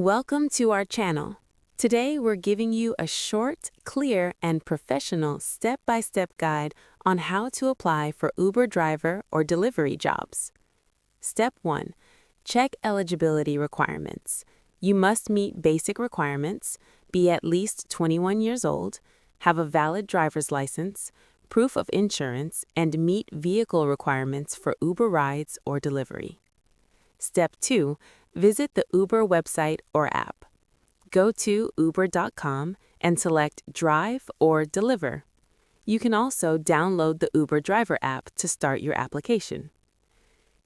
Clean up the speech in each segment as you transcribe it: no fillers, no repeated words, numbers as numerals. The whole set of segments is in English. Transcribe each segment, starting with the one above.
Welcome to our channel. Today we're giving you a short, clear, and professional step-by-step guide on how to apply for UberDriver or DeliveryJobs. Step 1. Check eligibility requirements. You must meet basic requirements, be at least 21 years old, have a valid driver's license, proof of insurance, and meet vehicle requirements for Uber rides or delivery. Step 2. Visit the Uber website or app. Go to uber.com and select Drive or Deliver. You can also download the UberDriver app to start your application.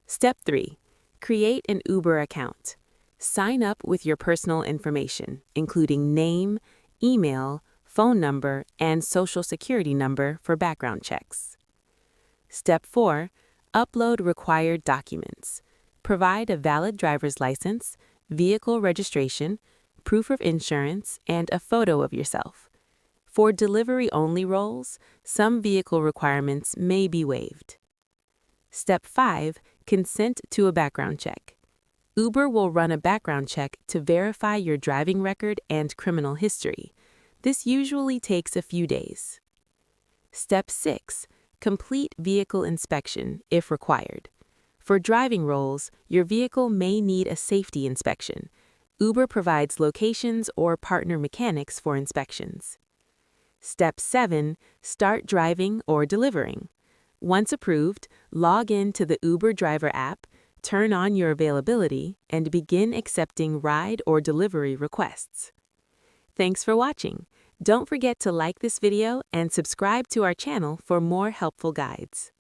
Step 3. Create an Uber account. Sign up with your personal information, including name, email, phone number, and social security number for background checks. Step 4. Upload required documents. Provide a valid driver's license, vehicle registration, proof of insurance, and a photo of yourself. For delivery-only roles, some vehicle requirements may be waived. Step 5. Consent to a background check. Uber will run a background check to verify your driving record and criminal history. This usually takes a few days. Step 6. Complete vehicle inspection if required. For driving roles, your vehicle may need a safety inspection. Uber provides locations or partner mechanics for inspections. Step 7. Start driving or delivering. Once approved, log in to the UberDriver app, turn on your availability, and begin accepting ride or delivery requests. Thanks for watching. Don't forget to like this video and subscribe to our channel for more helpful guides.